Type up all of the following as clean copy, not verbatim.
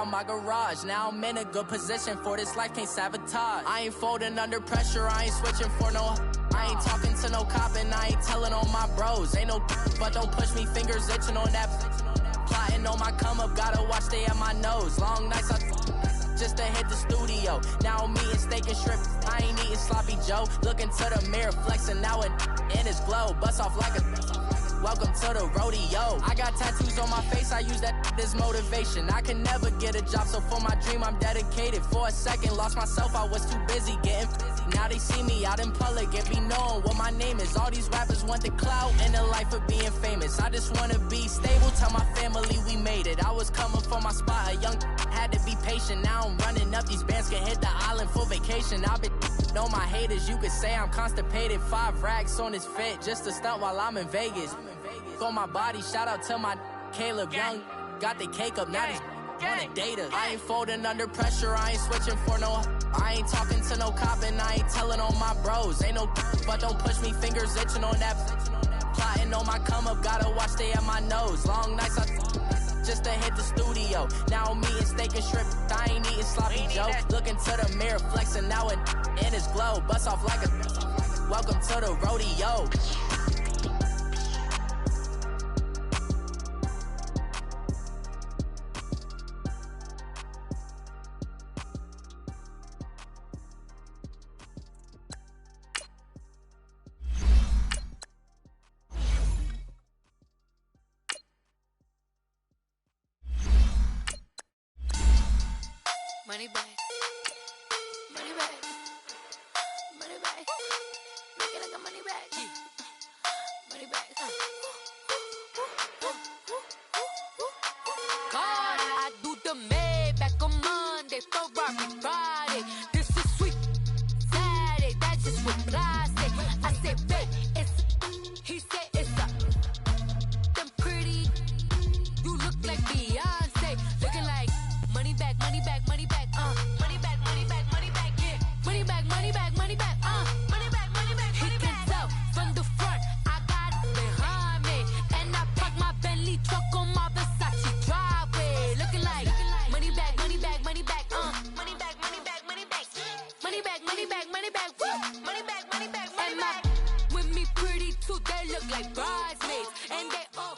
out my garage. Now I'm in a good position for this life, can't sabotage. I ain't folding under pressure, I ain't switching for no. I ain't talking to no cop and I ain't telling on my bros. Ain't no but don't push me, fingers itching on that. Plotting on my come up, gotta watch stay at my nose. Long nights I just to hit the studio. Now I'm eating steak and shrimp, I ain't eating sloppy Joe. Looking to the mirror, flexing now and in his glow. Bust off like a welcome to the rodeo. I got tattoos on my face, I use that as motivation. I can never get a job, so for my dream I'm dedicated. For a second, lost myself, I was too busy getting busy. Now they see me out in public and be knowing what my name is. All these rappers want the clout and the life of being famous. I just wanna be stable, tell my family we made it. I was coming for my spot, a young had to be patient. Now I'm running up, these bands can hit the island for vacation. I've been know my haters, you could say I'm constipated. 5 racks on his fit, just to stunt while I'm in Vegas. On my body, shout out to my Caleb Young. Got the cake up, now these wanna date us. I ain't folding under pressure, I ain't switching for no. I ain't talking to no cop and I ain't telling on my bros. Ain't no but don't push me, fingers itching on that. Plotting on my come up, gotta watch stay at my nose. Long nights I just to hit the studio. Now I'm eating steak and shrimp, I ain't eating sloppy Joe. Looking to the mirror, flexing now and in his glow. Bust off like a welcome to the rodeo. Money back, money back, money back, make it like a money back, money back. God, I do the Maybach on Monday, Ferrari Friday. This is sweet Saturday, that's just what classic. I said, babe, it's, he said it's a, them pretty, you look like Beyonce, looking like money back, money back, money back. Money back, money back, money back, yeah. Money back, money back, money back, money back, money back, money back. He can tell from the front, I got it behind me. And I park my Bentley truck on my Versace driveway. Looking like money back, money back, money back, money back, money back, money back. Money back, money back, money back, woo. Money back, money back, money back. With me pretty too, they look like bridesmaids. And they all...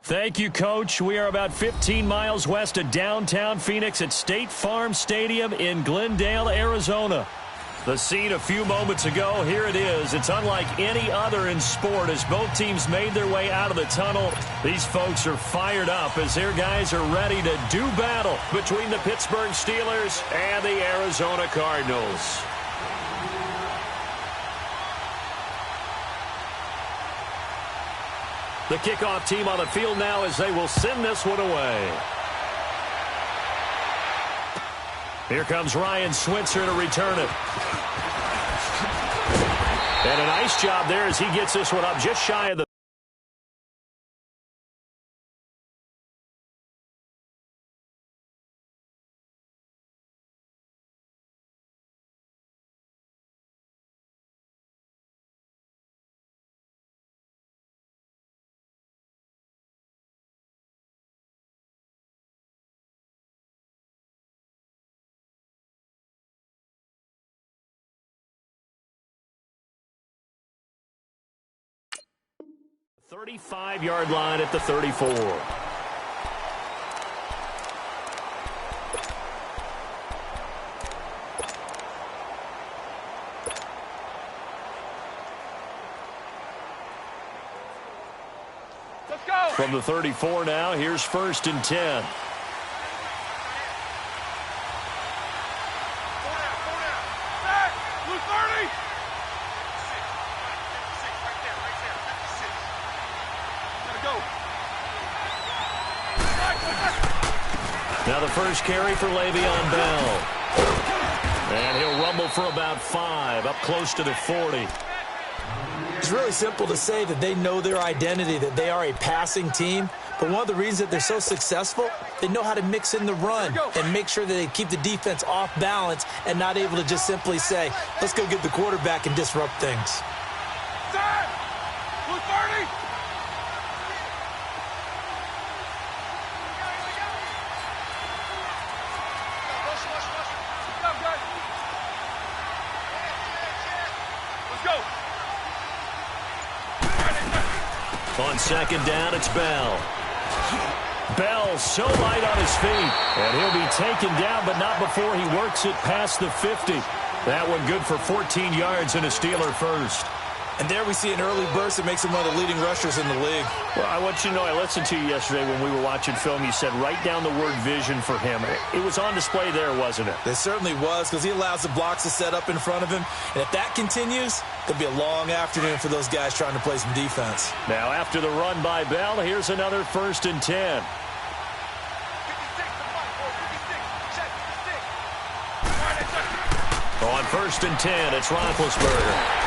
Thank you, Coach. We are about 15 miles west of downtown Phoenix at State Farm Stadium in Glendale, Arizona. The scene a few moments ago, here it is. It's unlike any other in sport as both teams made their way out of the tunnel. These folks are fired up as their guys are ready to do battle between the Pittsburgh Steelers and the Arizona Cardinals. The kickoff team on the field now as they will send this one away. Here comes Ryan Switzer to return it. And a nice job there as he gets this one up just shy of the .35-yard line at the 34. Let's go. From the 34 now, here's 1st and 10. Now the first carry for Le'Veon Bell. And he'll rumble for about 5, up close to the 40. It's really simple to say that they know their identity, that they are a passing team. But one of the reasons that they're so successful, they know how to mix in the run and make sure that they keep the defense off balance and not able to just simply say, let's go get the quarterback and disrupt things. On second down, it's Bell. Bell so light on his feet, and he'll be taken down, but not before he works it past the 50. That one good for 14 yards and a Steeler first. And there we see an early burst that makes him one of the leading rushers in the league. Well, I want you to know, I listened to you yesterday when we were watching film. You said write down the word vision for him. It was on display there, wasn't it? It certainly was, because he allows the blocks to set up in front of him. And if that continues, it'll be a long afternoon for those guys trying to play some defense. Now, after the run by Bell, here's another 1st and 10. On 1st and 10, it's Roethlisberger.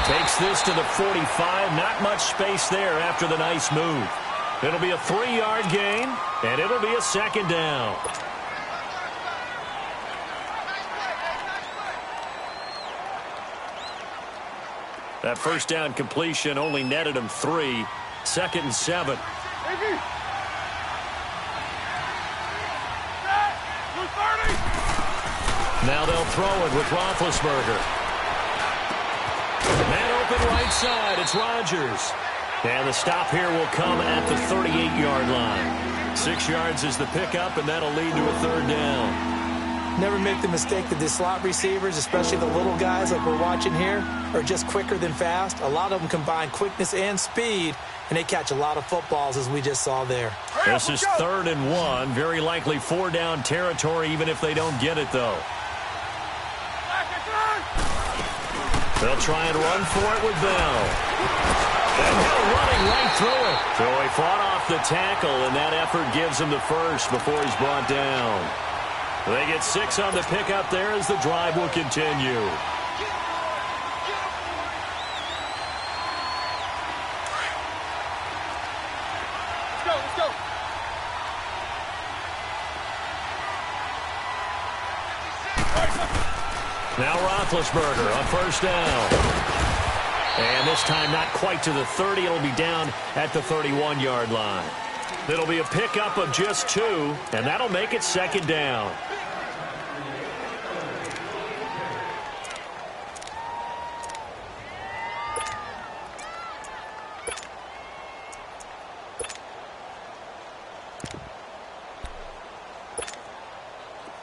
Takes this to the 45. Not much space there after the nice move. It'll be a 3-yard gain, and it'll be a 2nd down. That 1st down completion only netted him 3. 2nd and 7. Now they'll throw it with Roethlisberger. Man open right side, it's Rodgers. And the stop here will come at the 38-yard line. 6 yards is the pickup, and that'll lead to a 3rd down. Never make the mistake that the slot receivers, especially the little guys like we're watching here, are just quicker than fast. A lot of them combine quickness and speed, and they catch a lot of footballs, as we just saw there. This is 3rd and 1. Very likely 4-down territory, even if they don't get it, though. They'll try and run for it with Bell. And Hill running right through it. So he fought off the tackle, and that effort gives him the first before he's brought down. They get 6 on the pickup there as the drive will continue. Let's go. Now Roethlisberger on 1st down. And this time not quite to the 30. It'll be down at the 31-yard line. It'll be a pickup of just 2, and that'll make it 2nd down.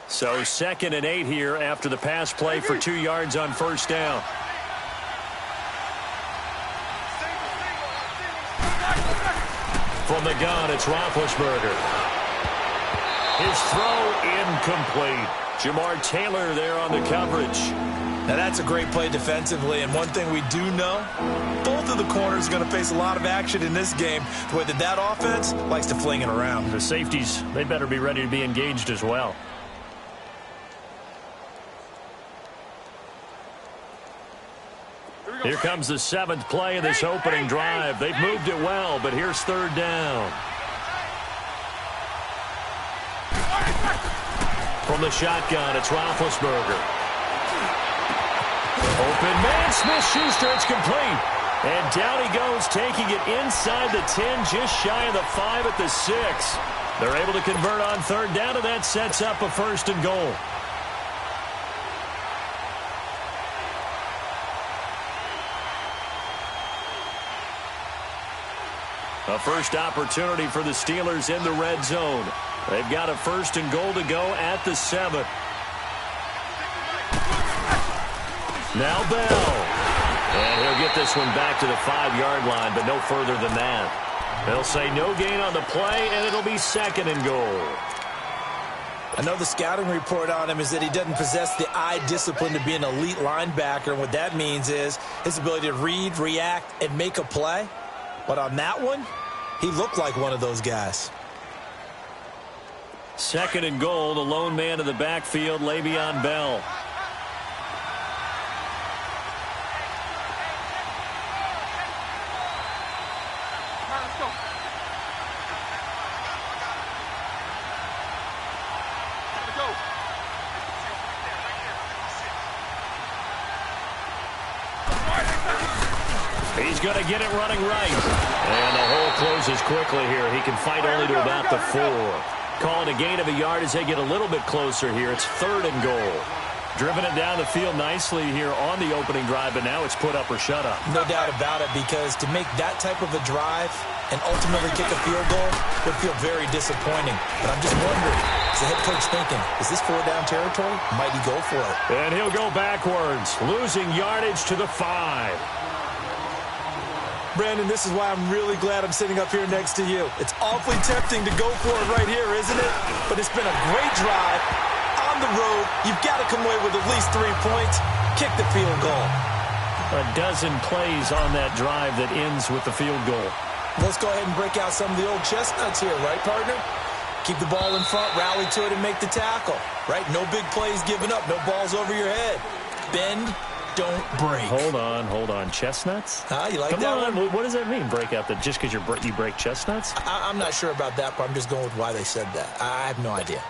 So 2nd and 8 here after the pass play for 2 yards on 1st down. From the gun, it's Roethlisberger. His throw incomplete. Jamar Taylor there on the coverage. Now that's a great play defensively, and one thing we do know, both of the corners are going to face a lot of action in this game, the way that offense likes to fling it around. The safeties, they better be ready to be engaged as well. Here comes the 7th play of this opening drive. They've moved it well, but here's 3rd down. From the shotgun, it's Roethlisberger. Open man, Smith-Schuster, it's complete. And down he goes, taking it inside the 10, just shy of the 5 at the 6. They're able to convert on 3rd down, and that sets up a 1st and goal. A first opportunity for the Steelers in the red zone. They've got a 1st and goal to go at the 7. Now Bell. And he'll get this one back to the 5-yard line, but no further than that. They'll say no gain on the play, and it'll be 2nd and goal. I know the scouting report on him is that he doesn't possess the eye discipline to be an elite linebacker, and what that means is his ability to read, react, and make a play. But on that one, he looked like one of those guys. 2nd and goal, the lone man in the backfield, Le'Veon Bell. He's going to get it running right. And the hole closes quickly here. He can fight only to about the 4. Calling a gain of a yard as they get a little bit closer here. It's 3rd and goal. Driven it down the field nicely here on the opening drive, but now it's put up or shut up. No doubt about it, because to make that type of a drive and ultimately kick a field goal would feel very disappointing. But I'm just wondering, is the head coach thinking, is this 4-down territory? Might he go for it? And he'll go backwards, losing yardage to the 5. Brandon, this is why I'm really glad I'm sitting up here next to you. It's awfully tempting to go for it right here, isn't it? But it's been a great drive. On the road, you've got to come away with at least 3 points. Kick the field goal. A dozen plays on that drive that ends with the field goal. Let's go ahead and break out some of the old chestnuts here, right, partner? Keep the ball in front, rally to it, and make the tackle, right? No big plays given up, no balls over your head. Bend, don't break. Hold on. Chestnuts? You like that one? What does that mean, break out? Just because you break chestnuts? I'm not sure about that, but I'm just going with why they said that. I have no idea.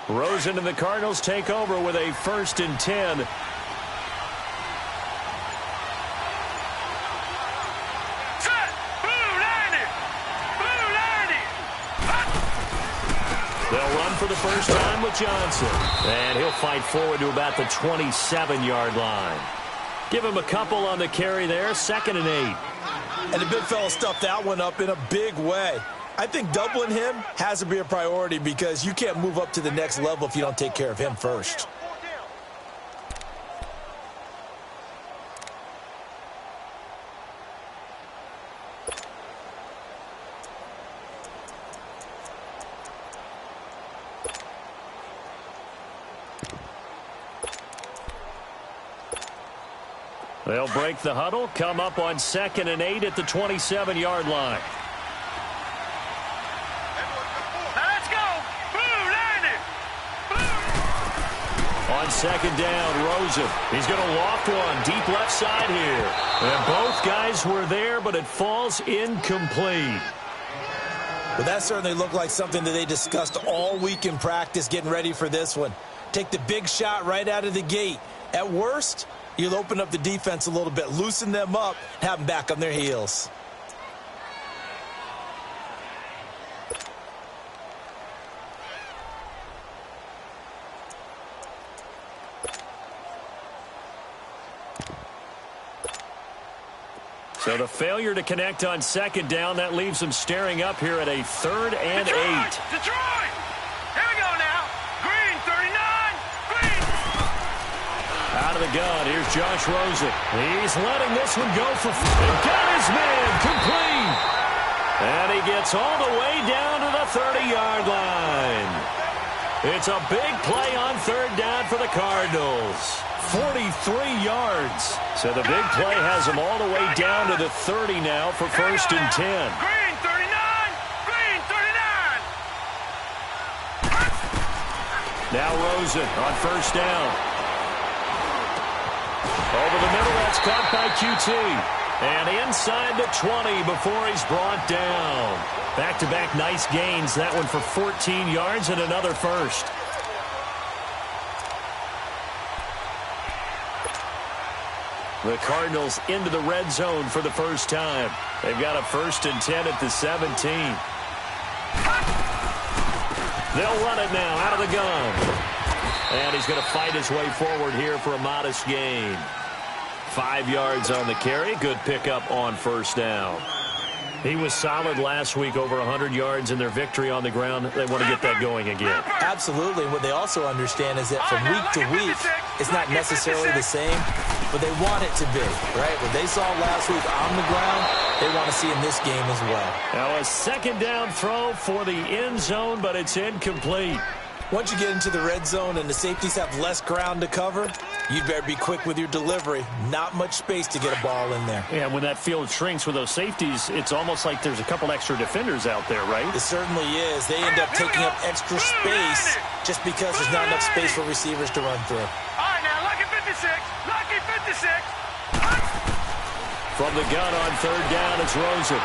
Rosen and the Cardinals take over with a 1st and 10. They'll run for the first time with Johnson. And he'll fight forward to about the 27-yard line. Give him a couple on the carry there, 2nd and 8. And the big fella stuffed that one up in a big way. I think doubling him has to be a priority because you can't move up to the next level if you don't take care of him first. They'll break the huddle, come up on 2nd and 8 at the 27-yard line. On 2nd down, Rosen. He's going to loft one deep left side here. And both guys were there, but it falls incomplete. Well, that certainly looked like something that they discussed all week in practice getting ready for this one. Take the big shot right out of the gate. At worst, you'll open up the defense a little bit, loosen them up, have them back on their heels. So the failure to connect on 2nd down, that leaves them staring up here at a 3rd and 8. Detroit! Here we go now. Green, 39. Green! Out of the gun, here's Josh Rosen. He's letting this one go for... And got his man complete! And he gets all the way down to the 30-yard line. It's a big play on 3rd down for the Cardinals. 43 yards. So the big play has them all the way down to the 30 now for 1st and 10. Green, 39. Green, 39. Now Rosen on 1st down. Over the middle, that's caught by QT. And inside the 20 before he's brought down. Back-to-back nice gains. That one for 14 yards and another first. The Cardinals into the red zone for the first time. They've got a 1st and 10 at the 17. They'll run it now out of the gun. And he's going to fight his way forward here for a modest gain. 5 yards on the carry. Good pickup on 1st down. He was solid last week, over 100 yards in their victory on the ground. They want to get that going again. Absolutely. What they also understand is that from week to week, it's not necessarily the same, but they want it to be, right? What they saw last week on the ground, they want to see in this game as well. Now a 2nd down throw for the end zone, but it's incomplete. Once you get into the red zone and the safeties have less ground to cover, you'd better be quick with your delivery. Not much space to get a ball in there. Yeah, when that field shrinks with those safeties, it's almost like there's a couple extra defenders out there, right? It certainly is. They end up taking up extra space just because there's not enough space for receivers to run through. All right, now, lucky 56. Lucky 56. From the gun on 3rd down, it's Rosen.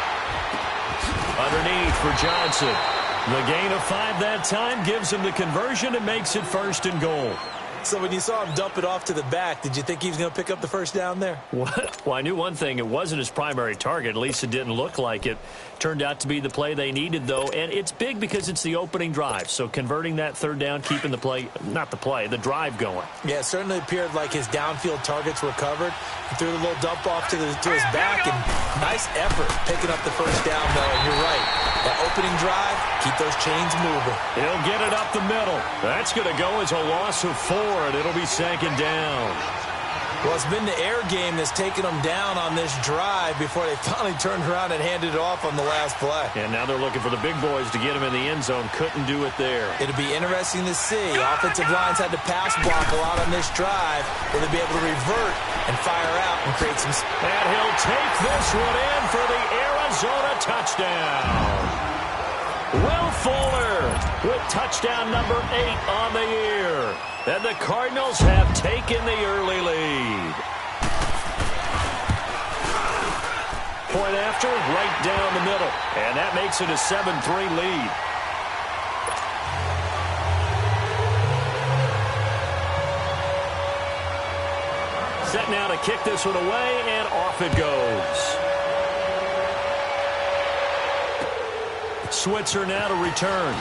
Underneath for Johnson. The gain of 5 that time gives him the conversion and makes it 1st and goal. So when you saw him dump it off to the back, did you think he was going to pick up the first down there? Well, I knew one thing. It wasn't his primary target. At least it didn't look like it. Turned out to be the play they needed, though. And it's big because it's the opening drive. So converting that 3rd down, keeping the drive going. Yeah, it certainly appeared like his downfield targets were covered. He threw the little dump off to his back, and nice effort picking up the first down, though. And you're right. That opening drive, keep those chains moving. He'll get it up the middle. That's going to go as a loss of 4, and it'll be 2nd down. Well, it's been the air game that's taken them down on this drive before they finally turned around and handed it off on the last play. And now they're looking for the big boys to get him in the end zone. Couldn't do it there. It'll be interesting to see. Offensive lines had to pass block a lot on this drive. Will they be able to revert and fire out and create some... And he'll take this one in for the Arizona touchdown. Will Fuller with touchdown number 8 on the year. And the Cardinals have taken the early lead. Point after, right down the middle. And that makes it a 7-3 lead. Set now to kick this one away, and off it goes. Switzer now to return.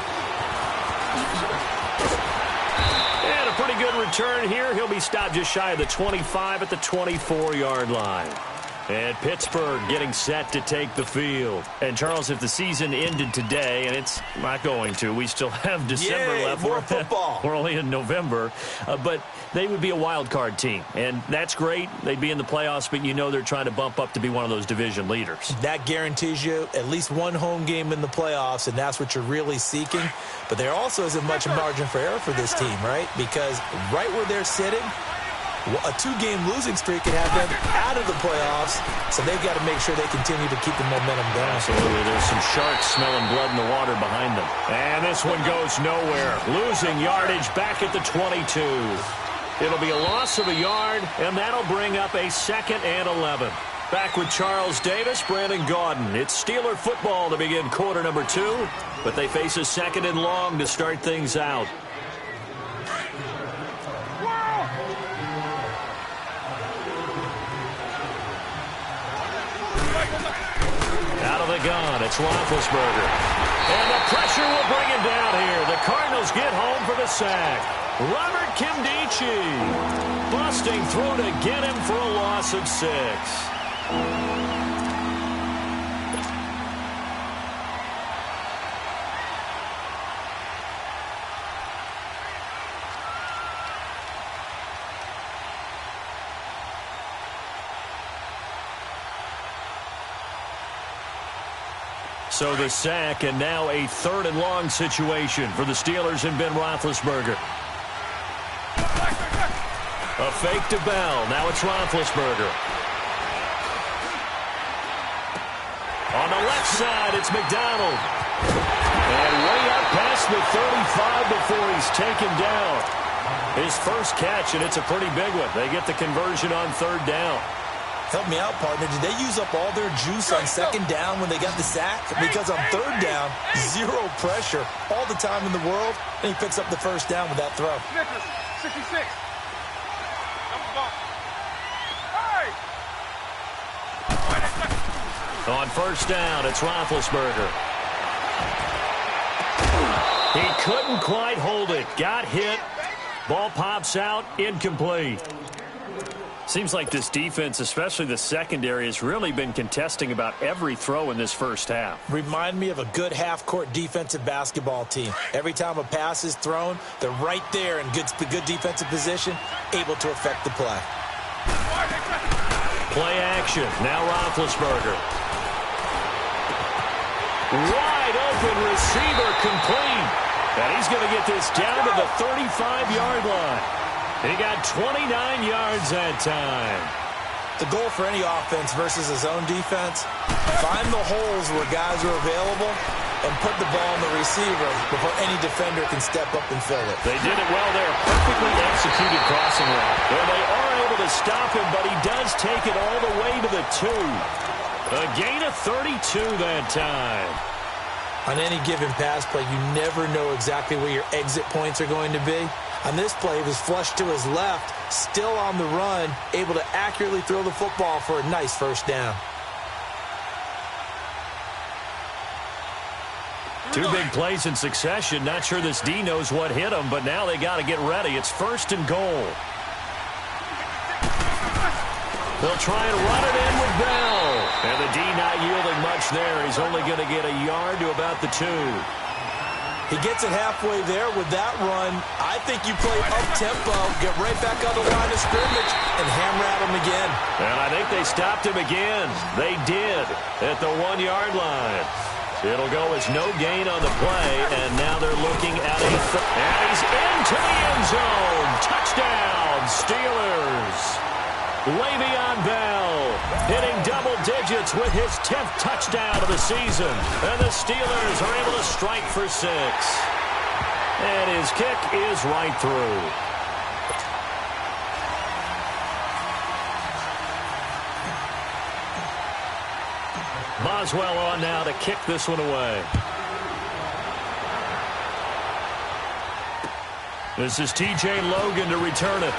And a pretty good return here. He'll be stopped just shy of the 25 at the 24-yard line. And Pittsburgh getting set to take the field. And, Charles, if the season ended today, and it's not going to, we still have December left. More football. We're only in November. But they would be a wild card team. And that's great. They'd be in the playoffs, but you know they're trying to bump up to be one of those division leaders. That guarantees you at least one home game in the playoffs, and that's what you're really seeking. But there also isn't much margin for error for this team, right? Because right where they're sitting, a 2-game losing streak can have them out of the playoffs, so they've got to make sure they continue to keep the momentum going. Absolutely. There's some sharks smelling blood in the water behind them. And this one goes nowhere. Losing yardage back at the 22. It'll be a loss of a yard, and that'll bring up a 2nd and 11. Back with Charles Davis, Brandon Gaudin. It's Steeler football to begin quarter number 2, but they face a 2nd and long to start things out. Out of the gun, it's Roethlisberger. And the pressure will bring him down here. The Cardinals get home for the sack. Robert Kimdichie busting through to get him for a loss of 6. So the sack, and now a 3rd and long situation for the Steelers and Ben Roethlisberger. A fake to Bell. Now it's Roethlisberger. On the left side, it's McDonald. And way up past the 35 before he's taken down. His first catch, and it's a pretty big one. They get the conversion on 3rd down. Help me out, partner. Did they use up all their juice on 2nd down when they got the sack? Because on 3rd down, 0 pressure all the time in the world, and he picks up the first down with that throw. 66. On 1st down, it's Roethlisberger. He couldn't quite hold it. Got hit. Ball pops out. Incomplete. Seems like this defense, especially the secondary, has really been contesting about every throw in this first half. Remind me of a good half-court defensive basketball team. Every time a pass is thrown, they're right there in good defensive position, able to affect the play. Play action. Now Roethlisberger. Wide open receiver complete. And he's going to get this down to the 35-yard line. He got 29 yards that time. The goal for any offense versus a zone defense, find the holes where guys are available and put the ball on the receiver before any defender can step up and fill it. They did it well there. Perfectly executed crossing route. Well, they are able to stop him, but he does take it all the way to the 2. A gain of 32 that time. On any given pass play, you never know exactly where your exit points are going to be. On this play, he was flushed to his left, still on the run, able to accurately throw the football for a nice first down. Two big plays in succession. Not sure this D knows what hit him, but now they got to get ready. It's 1st and goal. They'll try and run it in with Bell. And the D not yielding much there. He's only going to get a yard to about the 2. He gets it halfway there with that run. I think you play up-tempo, get right back on the line of scrimmage, and hammer at him again. And I think they stopped him again. They did at the 1-yard line. It'll go as no gain on the play, and now they're looking at a... And he's into the end zone. Touchdown, Steelers. Le'Veon Bell hitting double digits with his 10th touchdown of the season. And the Steelers are able to strike for 6. And his kick is right through. Boswell on now to kick this one away. This is T.J. Logan to return it.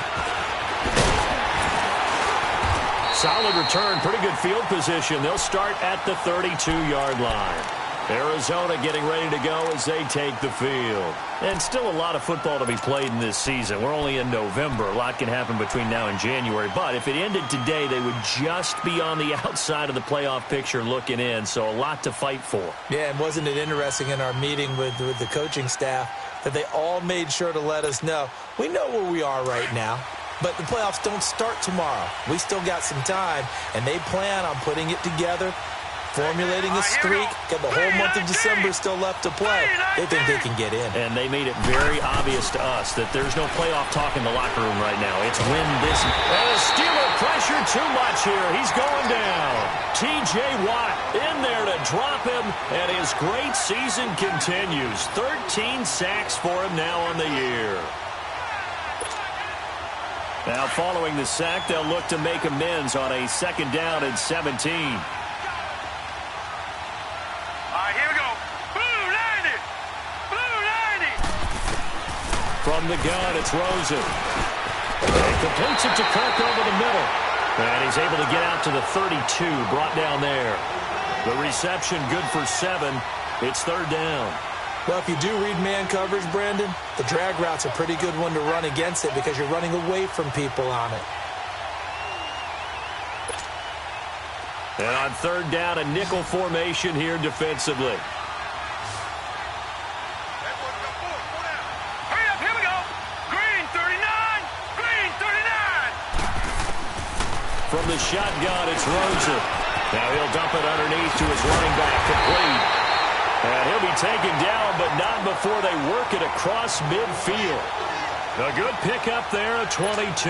Solid return, pretty good field position. They'll start at the 32-yard line. Arizona getting ready to go as they take the field. And still a lot of football to be played in this season. We're only in November. A lot can happen between now and January. But if it ended today, they would just be on the outside of the playoff picture looking in. So a lot to fight for. Yeah, and wasn't it interesting in our meeting with the coaching staff that they all made sure to let us know, we know where we are right now. But the playoffs don't start tomorrow. We still got some time, and they plan on putting it together, formulating a streak, got the whole month of December still left to play. They think they can get in. And they made it very obvious to us that there's no playoff talk in the locker room right now. It's win this. And the Steeler pressure too much here. He's going down. T.J. Watt in there to drop him, and his great season continues. 13 sacks for him now on the year. Now following the sack, they'll look to make amends on a 2nd down and 17. All right, here we go. Blue 90. Blue 90. From the gun, it's Rosen. And completes it to Kirk over the middle. And he's able to get out to the 32, brought down there. The reception good for 7. It's 3rd down. Well, if you do read man coverage, Brandon, the drag route's a pretty good one to run against it because you're running away from people on it. And on 3rd down, a nickel formation here defensively. Hurry up, here we go. Green 39. Green 39. From the shotgun, it's Rosen. Now he'll dump it underneath to his running back, complete. And he'll be taken down, but not before they work it across midfield. A good pickup there at 22.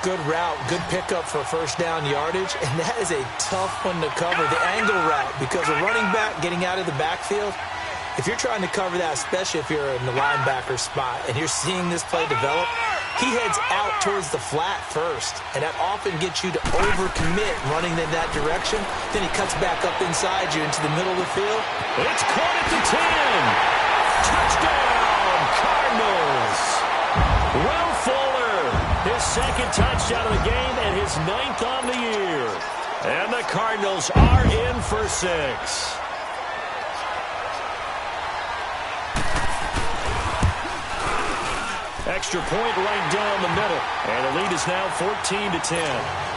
Good route, good pickup for 1st down yardage, and that is a tough one to cover, the angle route, because a running back getting out of the backfield, if you're trying to cover that, especially if you're in the linebacker spot, and you're seeing this play develop, he heads out towards the flat first, and that often gets you to overcommit running in that direction. Then he cuts back up inside you into the middle of the field. It's caught at the 10. Touchdown, Cardinals. Will Fuller, his 2nd touchdown of the game and his 9th on the year. And the Cardinals are in for 6. Extra point right down the middle. And the lead is now 14-10.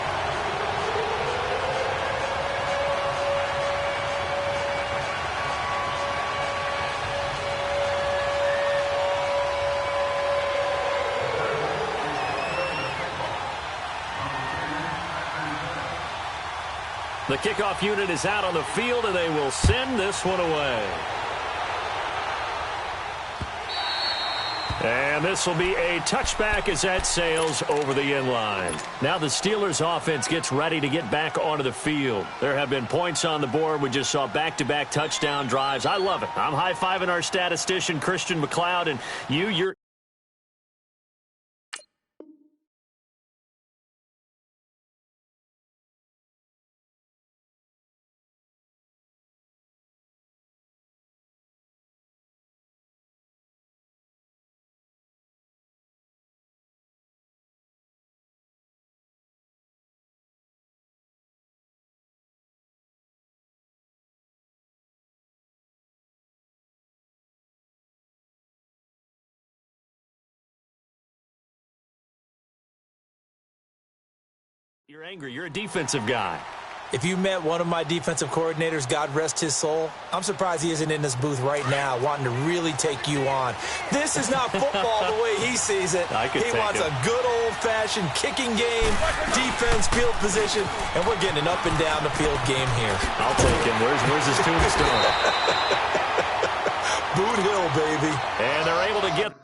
The kickoff unit is out on the field, and they will send this one away. And this will be a touchback as that sails over the end line. Now the Steelers offense gets ready to get back onto the field. There have been points on the board. We just saw back-to-back touchdown drives. I love it. I'm high-fiving our statistician, Christian McLeod, and you're You're angry. You're a defensive guy. If you met one of my defensive coordinators, God rest his soul, I'm surprised he isn't in this booth right now wanting to really take you on. This is not football the way he sees it. He wants a good old-fashioned kicking game, defense, field position, and we're getting an up and down the field game here. I'll take him. Where's his tombstone? Boot Hill, baby. And they're able to get...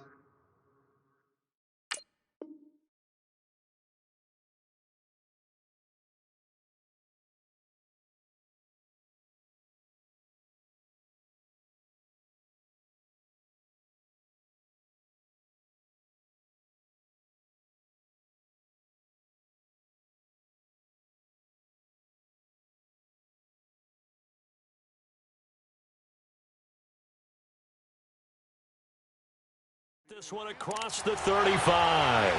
This one across the 35.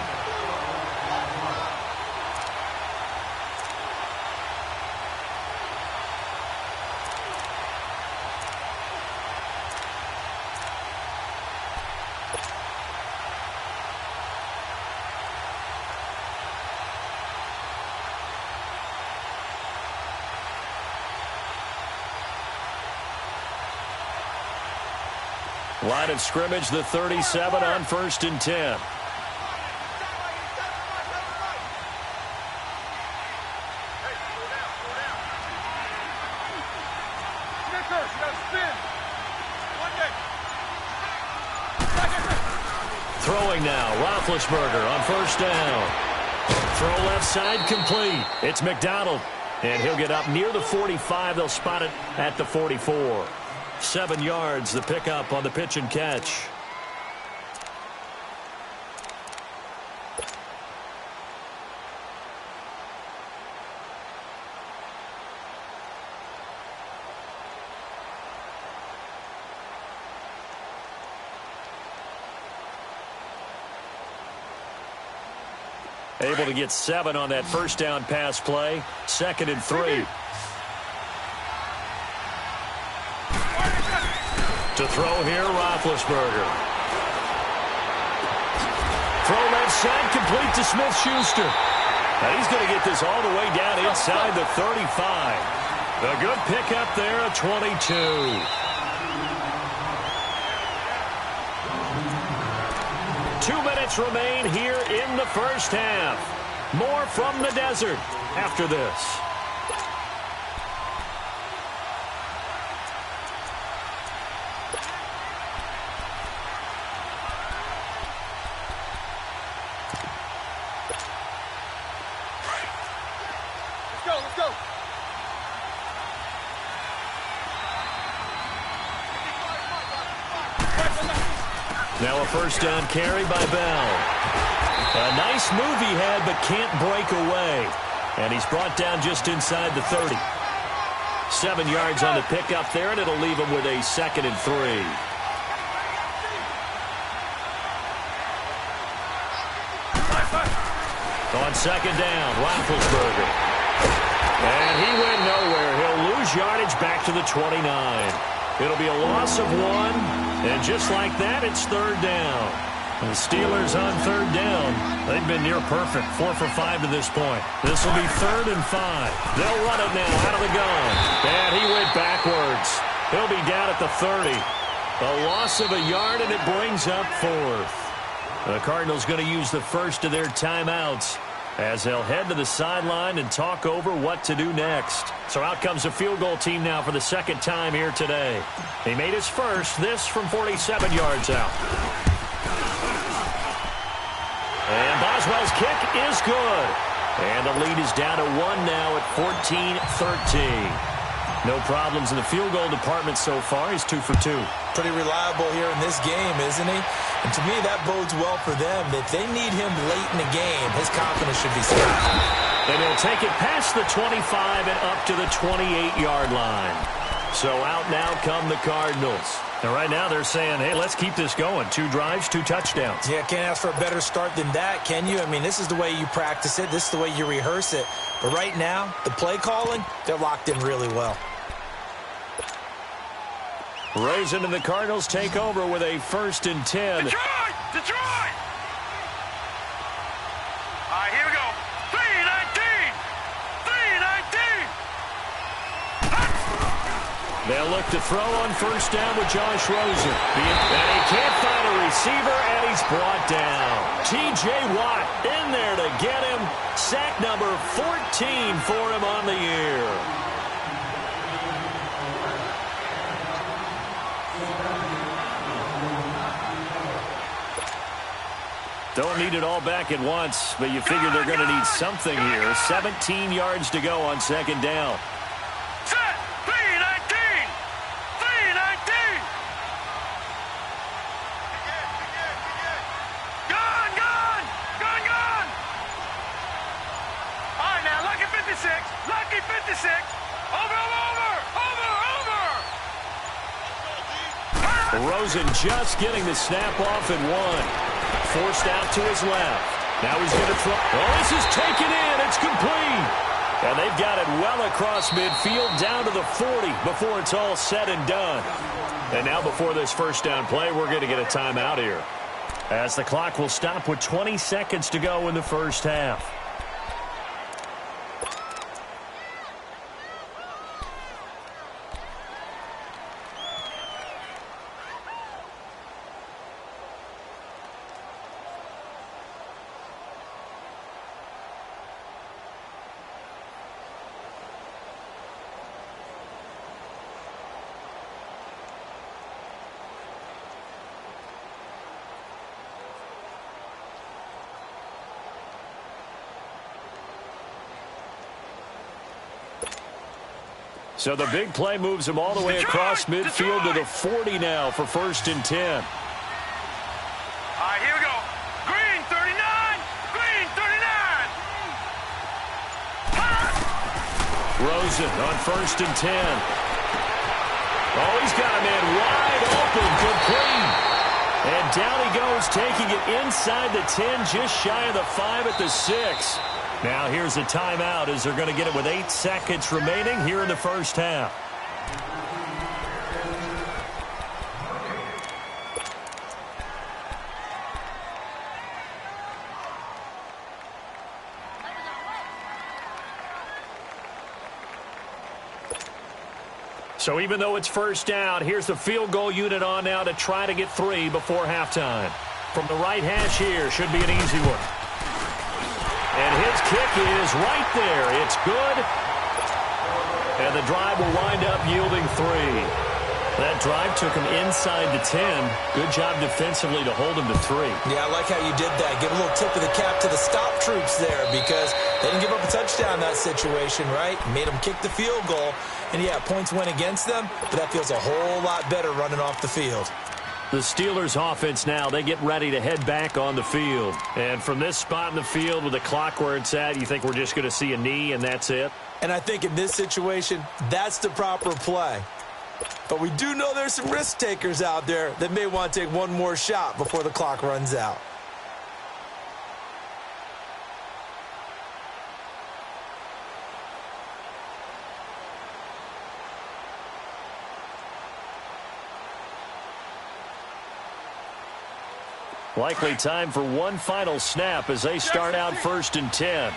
Line of scrimmage, the 37 on 1st and 10. Throwing now, Roethlisberger on 1st down. Throw left side complete. It's McDonald, and he'll get up near the 45. They'll spot it at the 44. 7 yards, the pickup on the pitch and catch. Able to get 7 on that 1st down pass play. 2nd and 3. To throw here, Roethlisberger. Throw left side, complete to Smith-Schuster. And he's going to get this all the way down inside the 35. A good pickup there, a 22. 2 minutes remain here in the 1st half. More from the desert after this. Now a 1st down carry by Bell. A nice move he had, but can't break away. And he's brought down just inside the 30. 7 yards on the pickup there, and it'll leave him with a 2nd and 3. On 2nd down, Roethlisberger. And he went nowhere. He'll lose yardage back to the 29. It'll be a loss of 1. And just like that, it's 3rd down. The Steelers on 3rd down. They've been near perfect, 4 for 5 to this point. This will be 3rd and 5. They'll run it now out of the gun. And he went backwards. He'll be down at the 30. A loss of a yard, and it brings up 4th. The Cardinals going to use the first of their timeouts as they'll head to the sideline and talk over what to do next. So out comes the field goal team now for the 2nd time here today. He made his first, this from 47 yards out. And Boswell's kick is good. And the lead is down to 1 now at 14-13. No problems in the field goal department so far. He's 2 for 2. Pretty reliable here in this game, isn't he? And to me, that bodes well for them. If they need him late in the game, his confidence should be sky. And he'll take it past the 25 and up to the 28-yard line. So out now come the Cardinals. And right now they're saying, hey, let's keep this going. 2 drives, 2 touchdowns. Yeah, can't ask for a better start than that, can you? I mean, this is the way you practice it. This is the way you rehearse it. But right now, the play calling, they're locked in really well. Rosen and the Cardinals take over with a 1st and 10. Detroit! Detroit! All right, here we go. 3-19. They'll look to throw on first down with Josh Rosen. And he can't find a receiver, and he's brought down. T.J. Watt in there to get him. Sack number 14 for him on the year. Don't need it all back at once, but you figure they're going to need something here. 17 yards to go on second down. Set! 3-19! 3-19! Gone! Gone! Gone! Gone! All right, now, lucky 56. Lucky 56. Over, over, over, over! Rosen just getting the snap off and one. Forced out to his left. Now he's going to throw. Oh, this is taken in. It's complete. And they've got it well across midfield down to the 40 before it's all said and done. And now before this first down play, we're going to get a timeout here, as the clock will stop with 20 seconds to go in the first half. So the big play moves him all the way across midfield to the 40 now for 1st and 10. All right, here we go. Green 39. Green 39. Rosen on 1st and 10. Oh, he's got a man wide open, complete. And down he goes, taking it inside the 10, just shy of the 5 at the 6. Now here's a timeout as they're going to get it with 8 seconds remaining here in the first half. So even though it's first down, here's the field goal unit on now to try to get 3 before halftime. From the right hash here, should be an easy one. And his kick is right there. It's good. And the drive will wind up yielding 3. That drive took him inside the 10. Good job defensively to hold him to 3. Yeah, I like how you did that. Give a little tip of the cap to the stop troops there, because they didn't give up a touchdown in that situation, right? Made them kick the field goal. And, yeah, points went against them, but that feels a whole lot better running off the field. The Steelers offense now, they get ready to head back on the field. And from this spot in the field with the clock where it's at, you think we're just going to see a knee and that's it? And I think in this situation, that's the proper play. But we do know there's some risk takers out there that may want to take one more shot before the clock runs out. Likely time for one final snap as they start out 1st and 10.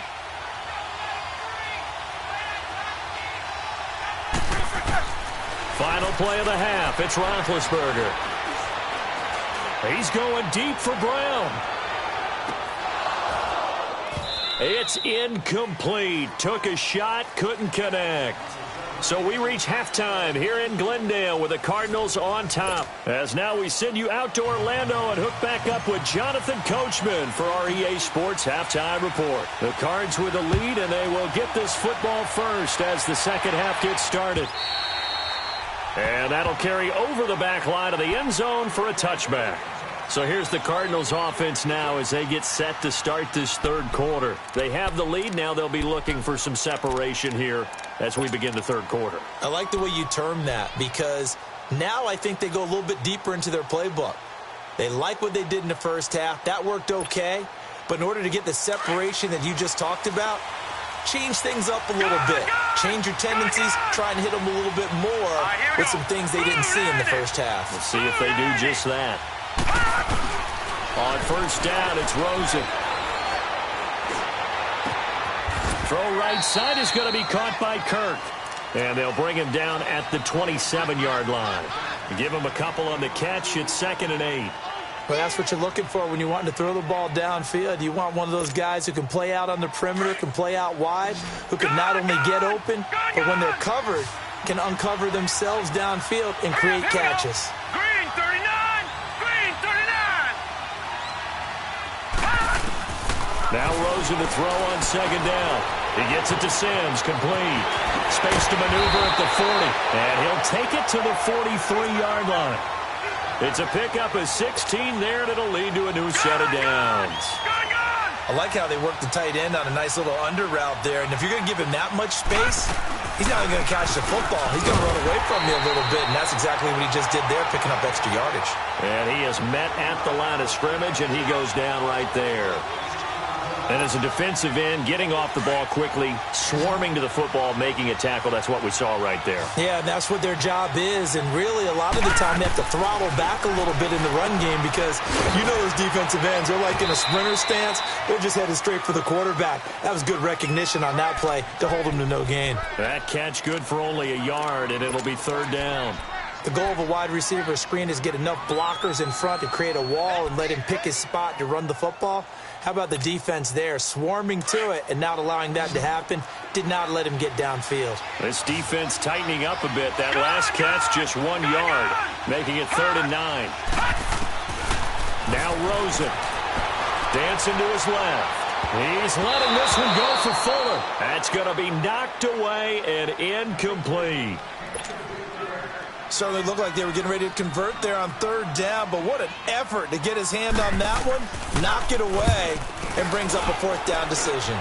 Final play of the half. It's Roethlisberger. He's going deep for Brown. It's incomplete. Took a shot, couldn't connect. So we reach halftime here in Glendale with the Cardinals on top. As now we send you out to Orlando and hook back up with Jonathan Coachman for our EA Sports Halftime Report. The Cards with the lead, and they will get this football first as the second half gets started. And that'll carry over the back line of the end zone for a touchback. So here's the Cardinals offense now as they get set to start this third quarter. They have the lead. Now they'll be looking for some separation here as we begin the third quarter. I like the way you term that, because now I think they go a little bit deeper into their playbook. They like what they did in the first half. That worked okay. But in order to get the separation that you just talked about, change things up a little bit. Change your tendencies. Try and hit them a little bit more with some things they didn't see in the first half. Let's see if they do just that. On first down, it's Rosen. Throw right side is going to be caught by Kirk. And they'll bring him down at the 27-yard line. Give him a couple on the catch. It's 2nd and 8. Well, that's what you're looking for when you want to throw the ball downfield. You want one of those guys who can play out on the perimeter, can play out wide, who can not only get open, but when they're covered, can uncover themselves downfield and create catches. Green 39! Green 39! Now Rosen to throw on 2nd down. He gets it to Sims, complete. Space to maneuver at the 40, and he'll take it to the 43-yard line. It's a pickup of 16 there, and it'll lead to a new set of downs. I like how they work the tight end on a nice little under route there, and if you're going to give him that much space, he's not even going to catch the football. He's going to run away from you a little bit, and that's exactly what he just did there, picking up extra yardage. And he is met at the line of scrimmage, and he goes down right there. And as a defensive end, getting off the ball quickly, swarming to the football, making a tackle, that's what we saw right there. Yeah, and that's what their job is. And really, a lot of the time, they have to throttle back a little bit in the run game because you know those defensive ends, they're like in a sprinter stance. They're just headed straight for the quarterback. That was good recognition on that play to hold them to no gain. That catch good for only a yard, and it'll be 3rd down. The goal of a wide receiver screen is get enough blockers in front to create a wall and let him pick his spot to run the football. How about the defense there, swarming to it and not allowing that to happen? Did not let him get downfield. This defense tightening up a bit. That last catch just 1 yard, making it 3rd and 9. Now Rosen, dancing to his left. He's letting this one go for Fuller. That's going to be knocked away and incomplete. Certainly looked like they were getting ready to convert there on 3rd down, but what an effort to get his hand on that one, knock it away, and brings up a 4th down decision.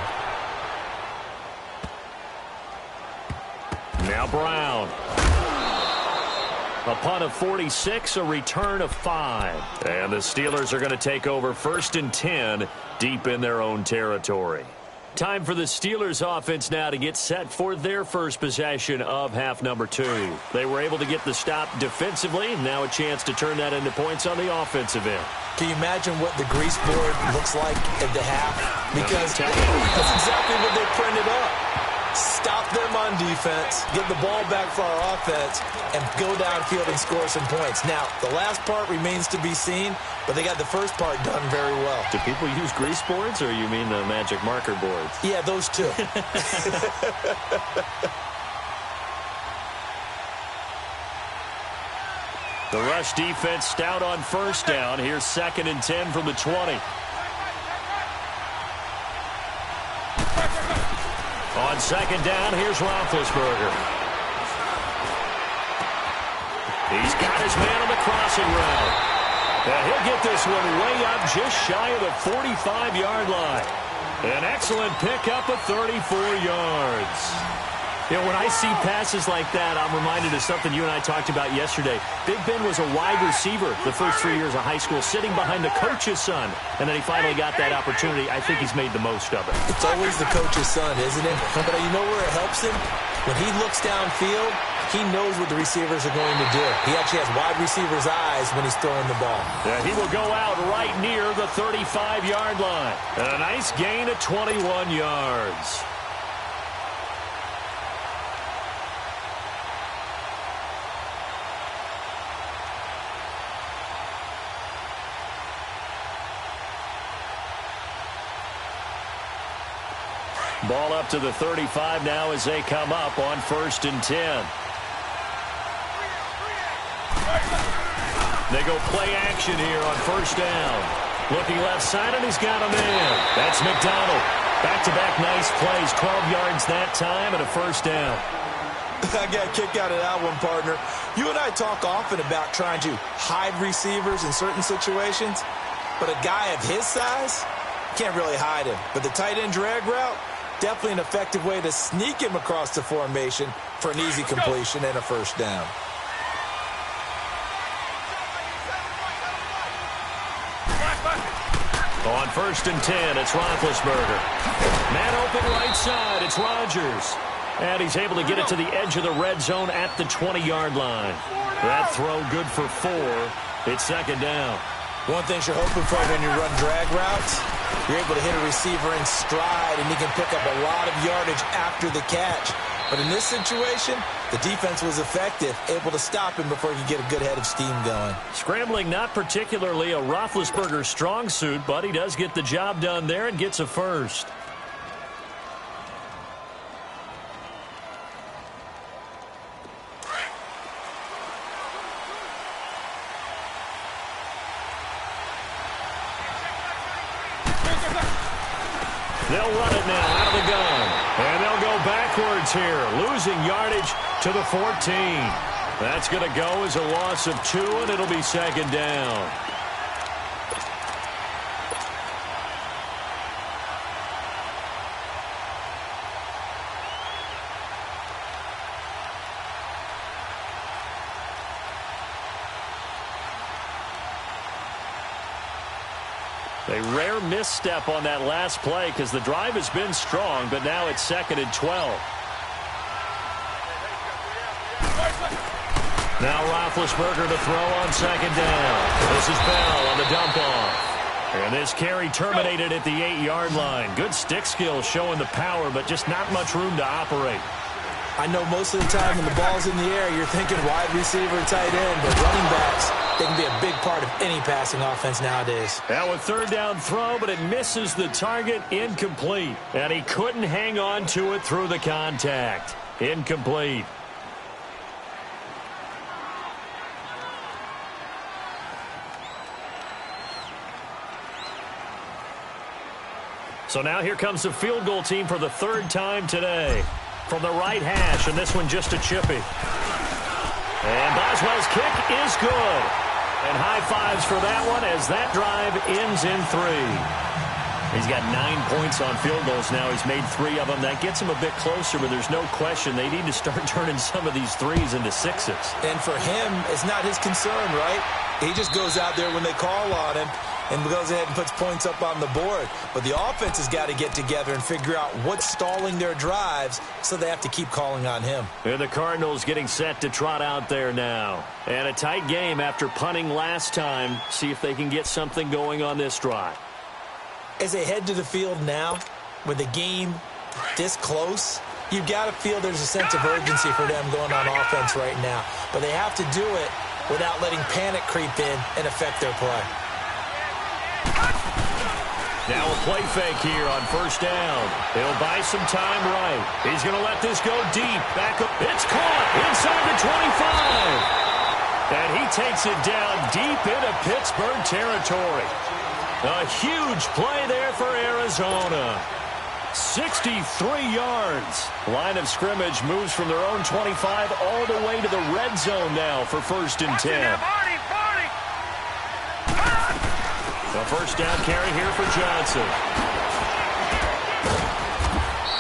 Now Brown. A punt of 46, a return of 5. And the Steelers are going to take over 1st and 10 deep in their own territory. Time for the Steelers offense now to get set for their first possession of half number 2. They were able to get the stop defensively. Now a chance to turn that into points on the offensive end. Can you imagine what the grease board looks like at the half? Because that's exactly what they printed up. Stop them on defense, get the ball back for our offense, and go downfield and score some points. Now, the last part remains to be seen, but they got the first part done very well. Do people use grease boards, or you mean the magic marker boards? Yeah, those two. The rush defense stout on 1st down. Here's 2nd and 10 from the 20. On 2nd down, here's Roethlisberger. He's got his man on the crossing route. And he'll get this one way up just shy of the 45-yard line. An excellent pickup of 34 yards. You know, when I see passes like that, I'm reminded of something you and I talked about yesterday. Big Ben was a wide receiver the first 3 years of high school, sitting behind the coach's son, and then he finally got that opportunity. I think he's made the most of it. It's always the coach's son, isn't it? But you know where it helps him? When he looks downfield, he knows what the receivers are going to do. He actually has wide receivers' eyes when he's throwing the ball. Yeah, he will go out right near the 35-yard line. And a nice gain of 21 yards. Ball up to the 35 now as they come up on 1st and 10. They go play action here on 1st down. Looking left side, and he's got a man. That's McDonald. Back-to-back nice plays, 12 yards that time, and a 1st down. I got a kick out of that one, partner. You and I talk often about trying to hide receivers in certain situations, but a guy of his size can't really hide him. But the tight end drag route, definitely an effective way to sneak him across the formation for an easy completion and a 1st down. On 1st and 10, it's Roethlisberger. Man open right side, it's Rodgers. And he's able to get it to the edge of the red zone at the 20-yard line. That throw good for 4. It's 2nd down. One thing you're hoping for when you run drag routes, you're able to hit a receiver in stride, and he can pick up a lot of yardage after the catch. But in this situation, the defense was effective, able to stop him before he could get a good head of steam going. Scrambling, not particularly a Roethlisberger strong suit, but he does get the job done there and gets a first. They'll run it now out of the gun. And they'll go backwards here, losing yardage to the 14. That's going to go as a loss of 2, and it'll be second down. A rare misstep on that last play because the drive has been strong, but now it's 2nd and 12. Now Roethlisberger to throw on 2nd down. This is Bell on the dump off. And this carry terminated at the 8-yard line. Good stick skill showing the power, but just not much room to operate. I know most of the time when the ball's in the air, you're thinking wide receiver, tight end, but running backs, they can be a big part of any passing offense nowadays. Now a 3rd down throw, but it misses the target, incomplete. And he couldn't hang on to it through the contact. Incomplete. So now here comes the field goal team for the 3rd time today. From the right hash, and this one just a chippy. And Boswell's kick is good. And high fives for that one as that drive ends in 3. He's got 9 points on field goals now. He's made 3 of them. That gets him a bit closer, but there's no question they need to start turning some of these 3s into 6s. And for him, it's not his concern, right? He just goes out there when they call on him and goes ahead and puts points up on the board. But the offense has got to get together and figure out what's stalling their drives, so they have to keep calling on him. And the Cardinals getting set to trot out there now. And a tight game after punting last time. See if they can get something going on this drive. As they head to the field now, with the game this close, you've got to feel there's a sense of urgency for them going on offense right now. But they have to do it without letting panic creep in and affect their play. Now a play fake here on 1st down. He'll buy some time right. He's going to let this go deep. Back up. It's caught inside the 25. And he takes it down deep into Pittsburgh territory. A huge play there for Arizona. 63 yards. Line of scrimmage moves from their own 25 all the way to the red zone now for 1st and 10. A 1st down carry here for Johnson.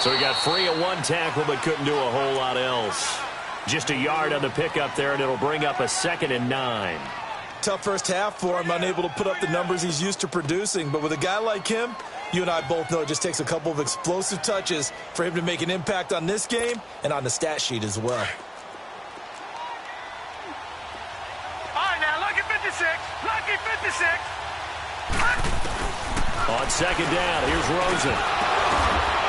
So he got free of 1 tackle but couldn't do a whole lot else. Just a yard on the pickup there, and it'll bring up a 2nd and 9. Tough first half for him, unable to put up the numbers he's used to producing. But with a guy like him, you and I both know it just takes a couple of explosive touches for him to make an impact on this game and on the stat sheet as well. All right, now, lucky 56. Lucky 56. On 2nd down, here's Rosen.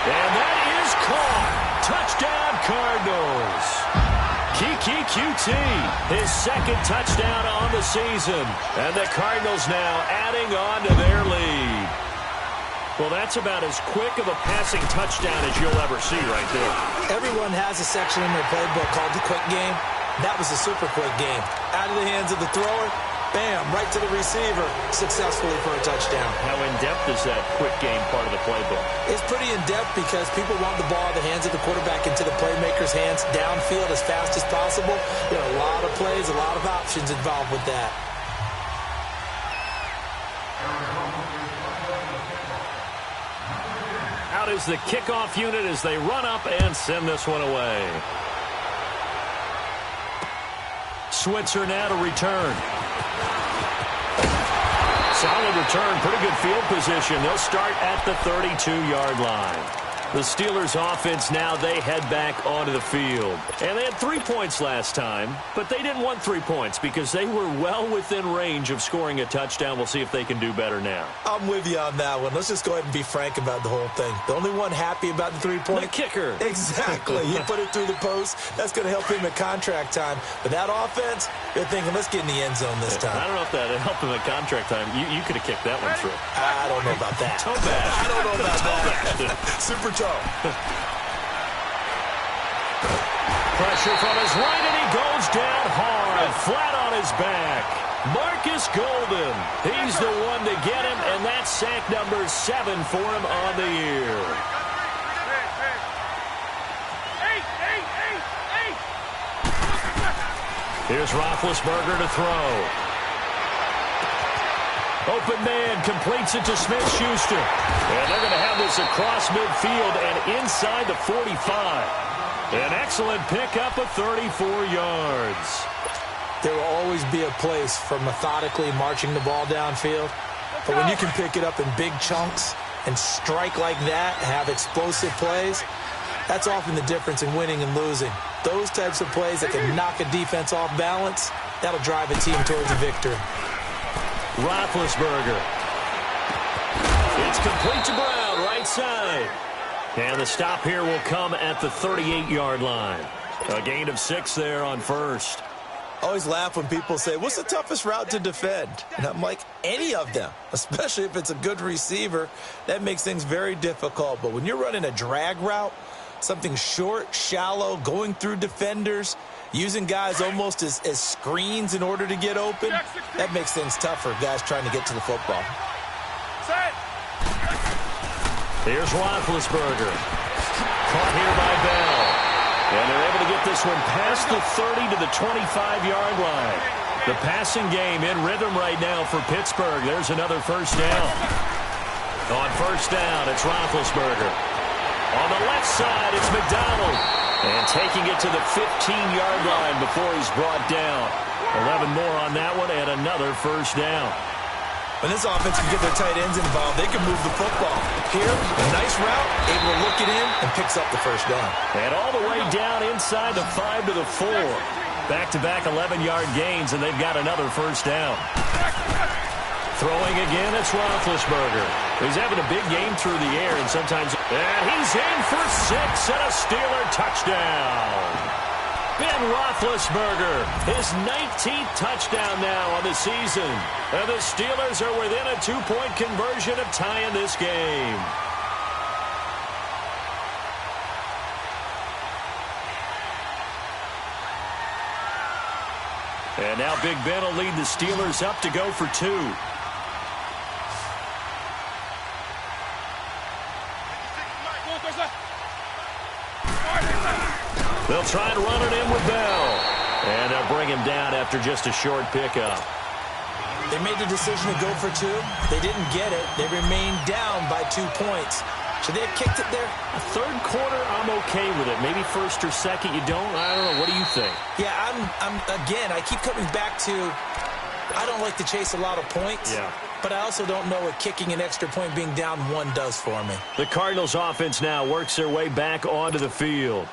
And that is caught. Touchdown, Cardinals. Kiki QT, his 2nd touchdown on the season. And the Cardinals now adding on to their lead. Well, that's about as quick of a passing touchdown as you'll ever see right there. Everyone has a section in their playbook called the quick game. That was a super quick game. Out of the hands of the thrower, bam, right to the receiver, successfully for a touchdown. How in-depth is that quick game part of the playbook? It's pretty in-depth because people want the ball in the hands of the quarterback into the playmaker's hands downfield as fast as possible. There are a lot of plays, a lot of options involved with that. Out is the kickoff unit as they run up and send this one away. Switzer now to return. Solid return, pretty good field position. They'll start at the 32-yard line. The Steelers offense now, they head back onto the field. And they had 3 points last time, but they didn't want 3 points because they were well within range of scoring a touchdown. We'll see if they can do better now. I'm with you on that one. Let's just go ahead and be frank about the whole thing. The only one happy about the 3-point? The kicker. Exactly. He put it through the post. That's going to help him at contract time. But that offense, they're thinking, let's get in the end zone this time. I don't know if that helped him at contract time. You could have kicked that one through. I don't know about that. Toe bad. I don't know about that. Super toe. Pressure from his right, and he goes down hard, flat on his back. Marcus Golden, he's the one to get him, and that's sack number 7 for him on the year. Here's Roethlisberger to throw. Open man completes it to Smith-Schuster. And they're going to have this across midfield and inside the 45. An excellent pickup of 34 yards. There will always be a place for methodically marching the ball downfield. But when you can pick it up in big chunks and strike like that, have explosive plays, that's often the difference in winning and losing. Those types of plays that can knock a defense off balance, that'll drive a team towards a victory. Roethlisberger. It's complete to Brown, right side. And the stop here will come at the 38-yard line. A gain of 6 there on first. I always laugh when people say, what's the toughest route to defend? And I'm like, any of them, especially if it's a good receiver. That makes things very difficult. But when you're running a drag route, something short, shallow, going through defenders, using guys almost as screens in order to get open, that makes things tough for guys trying to get to the football. Here's Roethlisberger. Caught here by Bell. And they're able to get this one past the 30 to the 25-yard line. The passing game in rhythm right now for Pittsburgh. There's another first down. On first down, it's Roethlisberger. On the left side, it's McDonald. And taking it to the 15-yard line before he's brought down. 11 more on that one and another first down. When this offense can get their tight ends involved, they can move the football. Here, a nice route, able to look it in, and picks up the first down. And all the way down inside the 5 to the 4. Back-to-back 11-yard gains, and they've got another first down. Throwing again, it's Roethlisberger. He's having a big game through the air, and sometimes... And he's in for 6 and a Steeler touchdown. Ben Roethlisberger, his 19th touchdown now on the season. And the Steelers are within a 2-point conversion of tying this game. And now Big Ben will lead the Steelers up to go for 2. They'll try and run it in with Bell. And they'll bring him down after just a short pickup. They made the decision to go for 2. They didn't get it. They remained down by 2 points. Should they have kicked it there? A third quarter, I'm okay with it. Maybe first or second, you don't? I don't know. What do you think? Yeah, again, I keep coming back to, I don't like to chase a lot of points. Yeah. But I also don't know what kicking an extra point being down 1 does for me. The Cardinals offense now works their way back onto the field.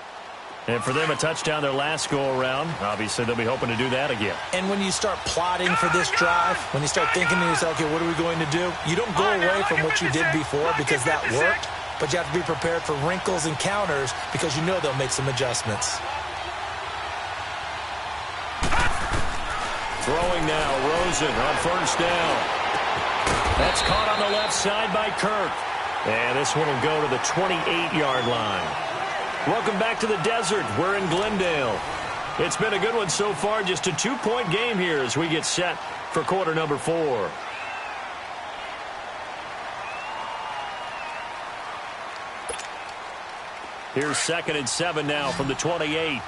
And for them, a touchdown their last go-around. Obviously, they'll be hoping to do that again. And when you start plotting for this drive, when you start thinking to yourself, okay, what are we going to do? You don't go away from what you did before because that worked, but you have to be prepared for wrinkles and counters because you know they'll make some adjustments. Throwing now, Rosen on first down. That's caught on the left side by Kirk. And this one will go to the 28-yard line. Welcome back to the desert. We're in Glendale. It's been a good one so far. Just a 2-point game here as we get set for quarter number 4. Here's 2nd and 7 now from the 28.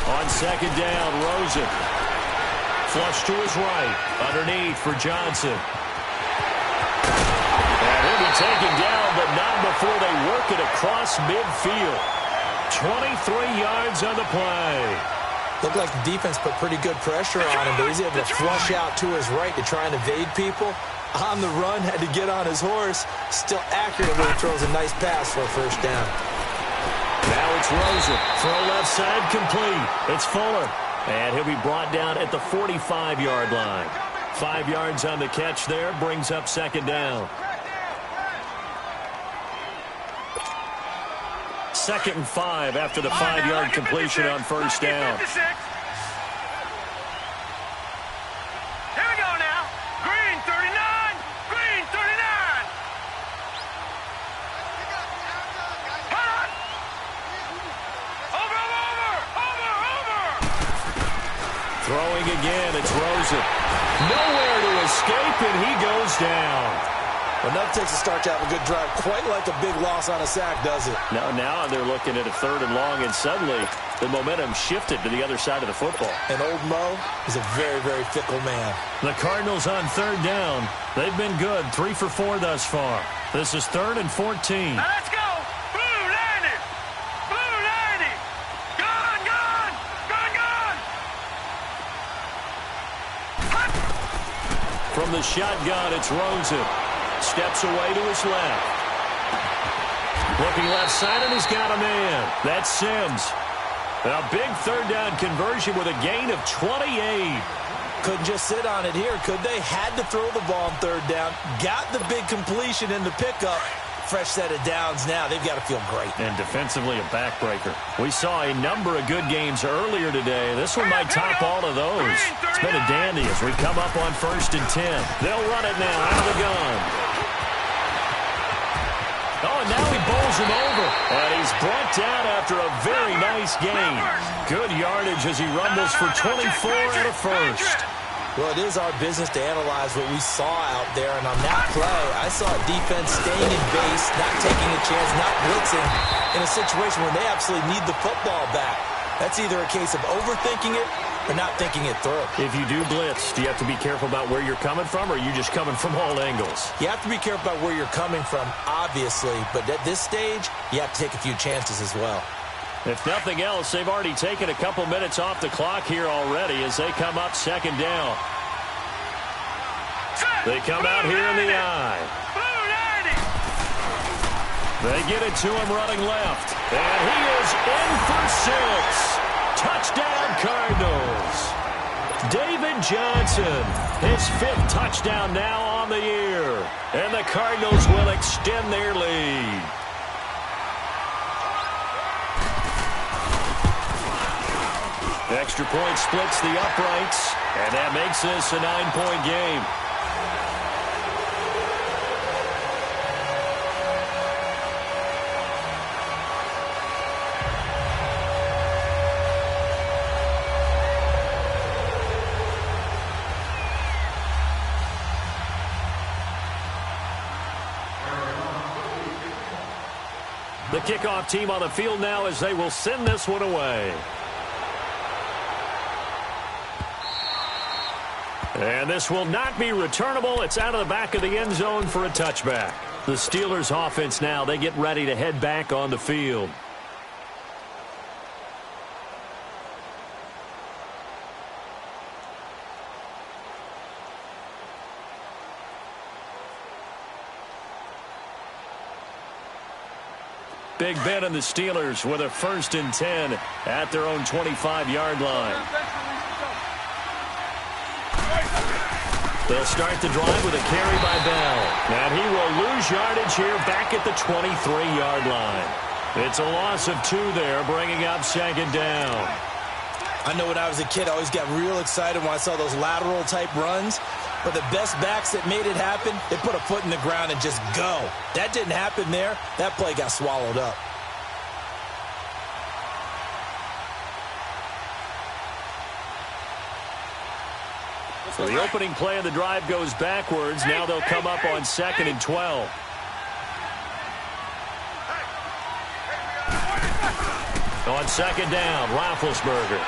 On 2nd down, Rosen. Flush to his right. Underneath for Johnson. And he'll be taken down, but not before they work it across midfield. 23 yards on the play. Looked like the defense put pretty good pressure on him, but he's able to flush out to his right to try and evade people. On the run, had to get on his horse. Still accurate when he throws a nice pass for a first down. Now it's Rosen. Throw left side complete. It's Fuller. And he'll be brought down at the 45-yard line. 5 yards on the catch there. Brings up second down. 2nd and 5 after the 5-yard completion on first down. Here we go now. Green 39. Green 39. Hot. Over. Throwing again, it's Rosen. Nowhere to escape, and he goes down. Enough takes to start to have a good drive. Quite like a big loss on a sack, does it? Now they're looking at a 3rd and long, and suddenly the momentum shifted to the other side of the football. And old Mo is a very, very fickle man. The Cardinals on 3rd down. They've been good, 3 for 4 thus far. This is 3rd and 14. Now let's go. Blue 90. Blue 90. Gun. From the shotgun, it's Rosen. Steps away to his left. Looking left side, and he's got a man. That's Sims. A big 3rd down conversion with a gain of 28. Couldn't just sit on it here, could they? Had to throw the ball on 3rd down. Got the big completion in the pickup. Fresh set of downs now. They've got to feel great. And defensively, a backbreaker. We saw a number of good games earlier today. This one might top all of those. It's been a dandy as we come up on 1st and 10. They'll run it now out of the gun. Oh, and now he bowls him over. And he's brought down after a very nice gain. Good yardage as he rumbles for 24 and a first. Well, it is our business to analyze what we saw out there. And on that play, I saw a defense staying in base, not taking a chance, not blitzing in a situation where they absolutely need the football back. That's either a case of overthinking it or not thinking it through. If you do blitz, do you have to be careful about where you're coming from, or are you just coming from all angles? You have to be careful about where you're coming from, obviously. But at this stage, you have to take a few chances as well. If nothing else, they've already taken a couple minutes off the clock here already as they come up 2nd down. They come out here in the eye. They get it to him running left. And he is in for 6. Touchdown, Cardinals. David Johnson, his 5th touchdown now on the year. And the Cardinals will extend their lead. Extra point splits the uprights, and that makes this a 9-point game. The kickoff team on the field now as they will send this one away. And this will not be returnable. It's out of the back of the end zone for a touchback. The Steelers offense now, they get ready to head back on the field. Big Ben and the Steelers with a 1st and 10 at their own 25-yard line. They'll start the drive with a carry by Bell. And he will lose yardage here back at the 23-yard line. It's a loss of 2 there, bringing up 2nd down. I know when I was a kid, I always got real excited when I saw those lateral-type runs. But the best backs that made it happen, they put a foot in the ground and just go. That didn't happen there. That play got swallowed up. So the opening play of the drive goes backwards. Now they'll come up on 2nd and 12. On 2nd down, Roethlisberger.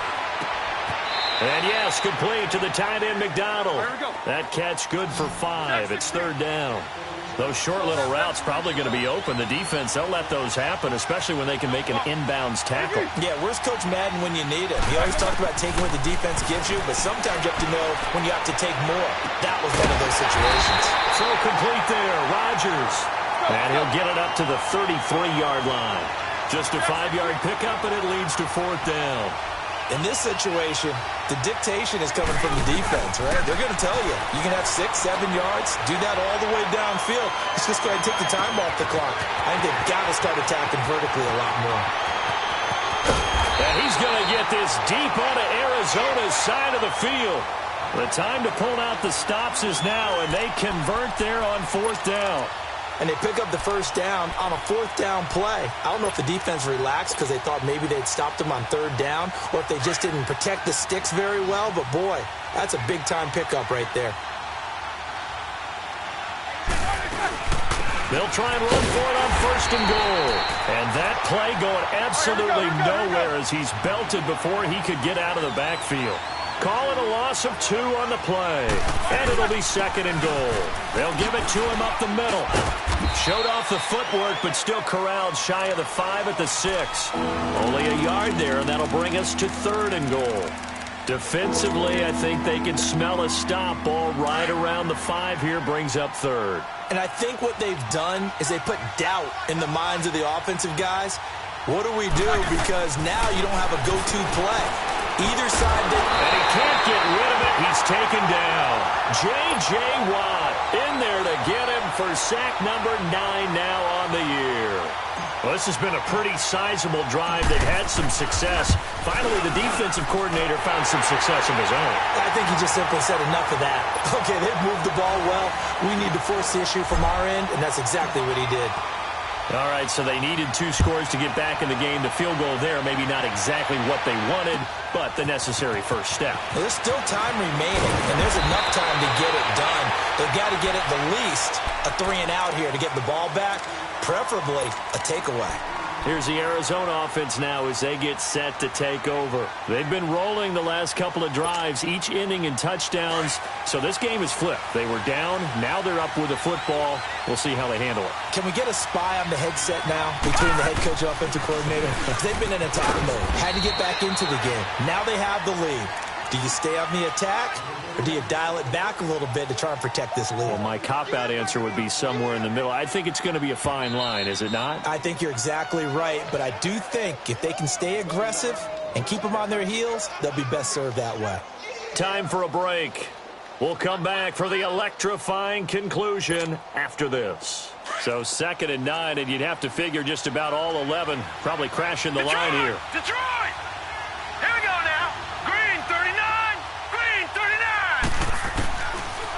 And yes, complete to the tight end, McDonald. That catch good for 5. It's 3rd down. Those short little routes probably going to be open. The defense, they'll let those happen, especially when they can make an inbounds tackle. Yeah, where's Coach Madden when you need him? He always talked about taking what the defense gives you, but sometimes you have to know when you have to take more. That was one of those situations. So complete there, Rodgers. And he'll get it up to the 33-yard line. Just a 5-yard pickup, and it leads to 4th down. In this situation, the dictation is coming from the defense, right? They're going to tell you, you can have 6, 7 yards, do that all the way downfield. Let's just go ahead and take the time off the clock. I think they've got to start attacking vertically a lot more. And he's going to get this deep onto Arizona's side of the field. The time to pull out the stops is now, and they convert there on 4th down. And they pick up the first down on a 4th down play. I don't know if the defense relaxed because they thought maybe they'd stopped them on 3rd down or if they just didn't protect the sticks very well. But, boy, that's a big-time pickup right there. They'll try and run for it on 1st and goal. And that play going absolutely nowhere as he's belted before he could get out of the backfield. Call it a loss of 2 on the play. And it'll be 2nd and goal. They'll give it to him up the middle. Showed off the footwork, but still corralled shy of the 5 at the 6. Only a yard there, and that'll bring us to 3rd and goal. Defensively, I think they can smell a stop. Ball right around the 5 here brings up 3rd. And I think what they've done is they put doubt in the minds of the offensive guys. What do we do? Because now you don't have a go-to play. Either side did. And he can't get rid of it. He's taken down. J.J. Watt in there to get him for sack number 9 now on the year. Well, this has been a pretty sizable drive. They've had some success. Finally, the defensive coordinator found some success of his own. I think he just simply said enough of that. Okay, they've moved the ball well. We need to force the issue from our end, and that's exactly what he did. All right, so they needed 2 scores to get back in the game. The field goal there, maybe not exactly what they wanted, but the necessary first step. Well, there's still time remaining, and there's enough time to get it done. They've got to get it the least a 3-and-out here to get the ball back, preferably a takeaway. Here's the Arizona offense now as they get set to take over. They've been rolling the last couple of drives, each ending in touchdowns. So this game is flipped. They were down. Now they're up with the football. We'll see how they handle it. Can we get a spy on the headset now between the head coach and offensive coordinator? They've been in attack mode. Had to get back into the game. Now they have the lead. Do you stay on the attack, or do you dial it back a little bit to try and protect this lead? Well, my cop-out answer would be somewhere in the middle. I think it's going to be a fine line, is it not? I think you're exactly right, but I do think if they can stay aggressive and keep them on their heels, they'll be best served that way. Time for a break. We'll come back for the electrifying conclusion after this. So 2nd and 9, and you'd have to figure just about all 11 probably crashing the line here. Detroit! Here we go now. Green 39. Green 39.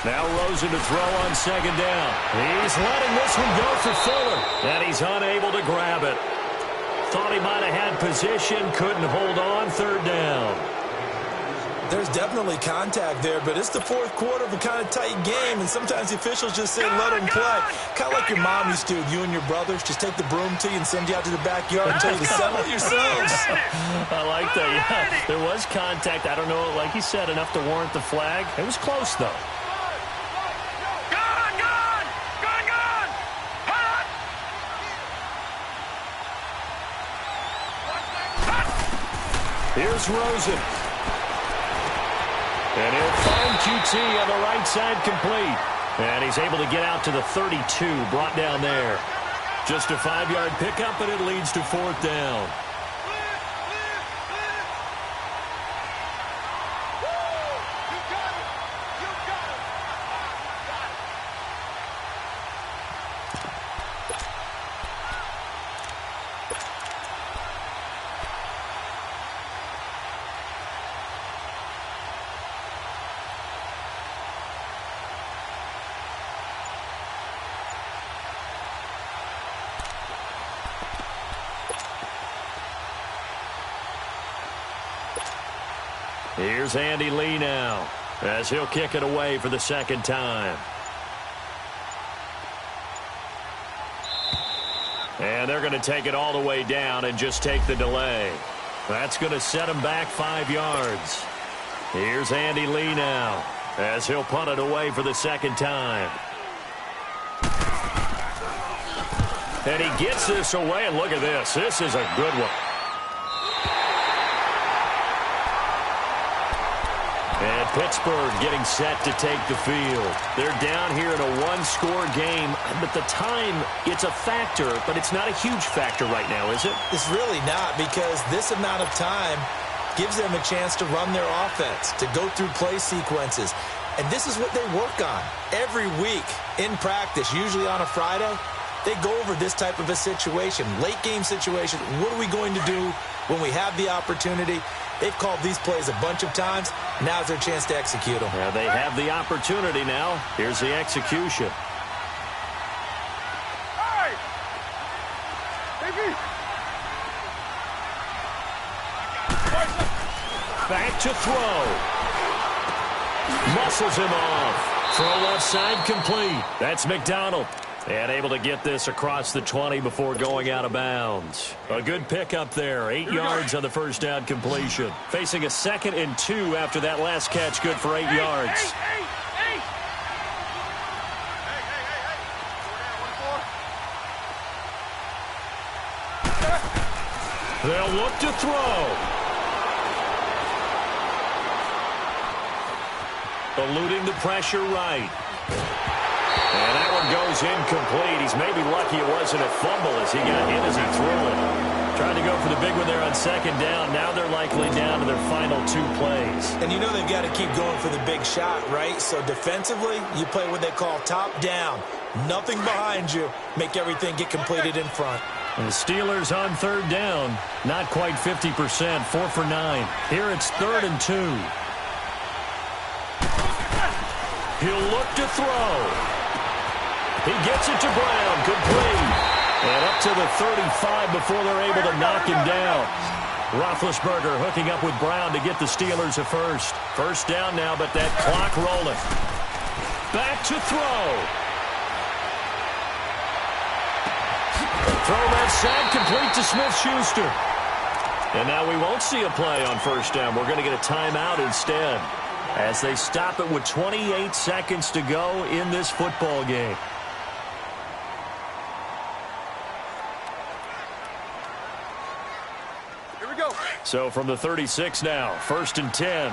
Now Rosen to throw on 2nd down. He's letting this one go for Fuller, and he's unable to grab it. Thought he might have had position, couldn't hold on. 3rd down. There's definitely contact there, but it's the 4th quarter of a kind of tight game, and sometimes the officials just say let them play. Kind of like your mom used to with you and your brothers. Just take the broom to you and send you out to the backyard and tell you to settle it yourselves. I like that. Yeah, there was contact. I don't know, like he said, enough to warrant the flag. It was close, though. Here's Rosen. And he'll find QT on the right side complete. And he's able to get out to the 32, brought down there. Just a 5-yard pickup, and it leads to 4th down. Here's Andy Lee now, as he'll kick it away for the 2nd time. And they're going to take it all the way down and just take the delay. That's going to set him back 5 yards. Here's Andy Lee now, as he'll punt it away for the 2nd time. And he gets this away, and look at this. This is a good one. And Pittsburgh getting set to take the field. They're down here in a one-score game, but the time, it's a factor, but it's not a huge factor right now, is it? It's really not, because this amount of time gives them a chance to run their offense, to go through play sequences. And this is what they work on every week in practice, usually on a Friday. They go over this type of a situation, late-game situation. What are we going to do when we have the opportunity? They've called these plays a bunch of times. Now's their chance to execute them. Yeah, they have the opportunity now. Here's the execution. Hey! Back to throw. Muscles him off. Throw left side complete. That's McDonald. And able to get this across the 20 before going out of bounds. A good pickup there. 8 yards on the first down completion. Facing a 2nd and 2 after that last catch. Good for 8 yards. They'll look to throw. Eluding the pressure right. And that one goes incomplete. He's maybe lucky it wasn't a fumble as he got hit as he threw it. Trying to go for the big one there on 2nd down. Now they're likely down to their final 2 plays. And you know they've got to keep going for the big shot, right? So defensively, you play what they call top down. Nothing behind you. Make everything get completed in front. And the Steelers on 3rd down. Not quite 50%. 4 for 9. Here it's 3rd and 2. He'll look to throw. He gets it to Brown. Complete. And up to the 35 before they're able to knock him down. Roethlisberger hooking up with Brown to get the Steelers a first. First down now, but that clock rolling. Back to throw. Throw that side complete to Smith-Schuster. And now we won't see a play on first down. We're going to get a timeout instead as they stop it with 28 seconds to go in this football game. Here we go. So from the 36 now, 1st and 10.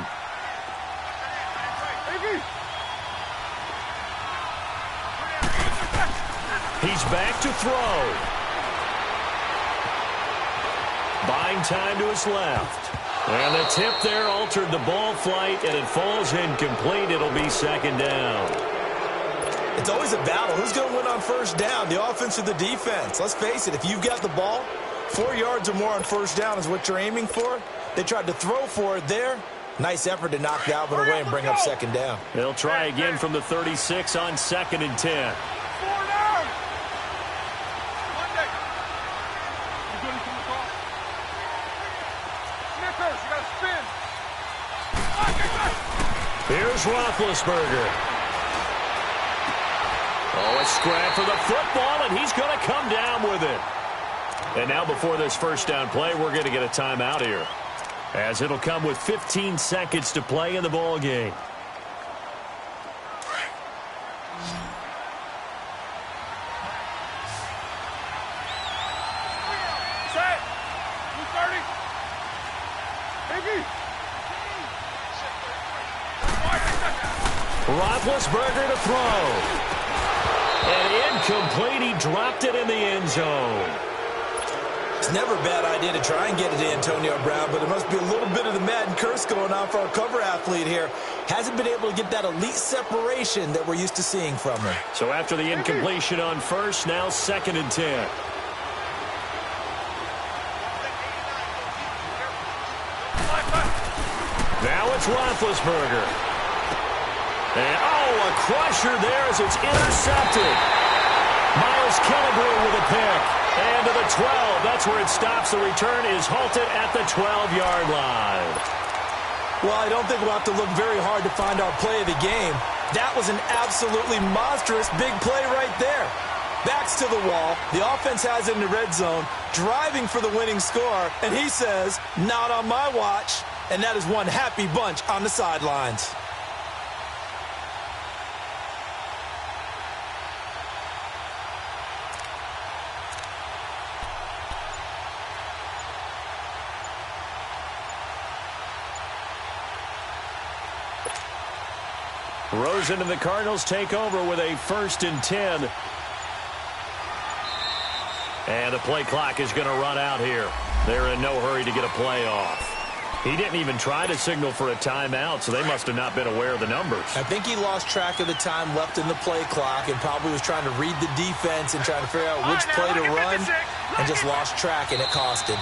He's back to throw. Buying time to his left. And the tip there altered the ball flight, and it falls incomplete. It'll be 2nd down. It's always a battle. Who's going to win on first down, the offense or the defense? Let's face it, if you've got the ball, 4 yards or more on first down is what you're aiming for. They tried to throw for it there. Nice effort to knock that one away and bring up 2nd down. They'll try again from the 36 on 2nd and 10. Here's Roethlisberger. Oh, a scrap for the football, and he's going to come down with it. And now before this first down play, we're going to get a timeout here, as it'll come with 15 seconds to play in the ball game. Set. 230. Biggie. Roethlisberger to throw. And incomplete. He dropped it in the end zone. It's never a bad idea to try and get it to Antonio Brown, but there must be a little bit of the Madden curse going on for our cover athlete here. Hasn't been able to get that elite separation that we're used to seeing from him. So after the incompletion on first, now 2nd and 10. Now it's Roethlisberger. And, a crusher there as it's intercepted. Miles Killebrew with a pick. And to the 12. That's where it stops. The return is halted at the 12-yard line. Well, I don't think we'll have to look very hard to find our play of the game. That was an absolutely monstrous big play right there. Backs to the wall. The offense has it in the red zone, driving for the winning score. And he says, not on my watch. And that is one happy bunch on the sidelines. Rosen and the Cardinals take over with a 1st and 10. And the play clock is going to run out here. They're in no hurry to get a play off. He didn't even try to signal for a timeout, so they must have not been aware of the numbers. I think he lost track of the time left in the play clock and probably was trying to read the defense and trying to figure out which play to run and just lost track, and it cost him.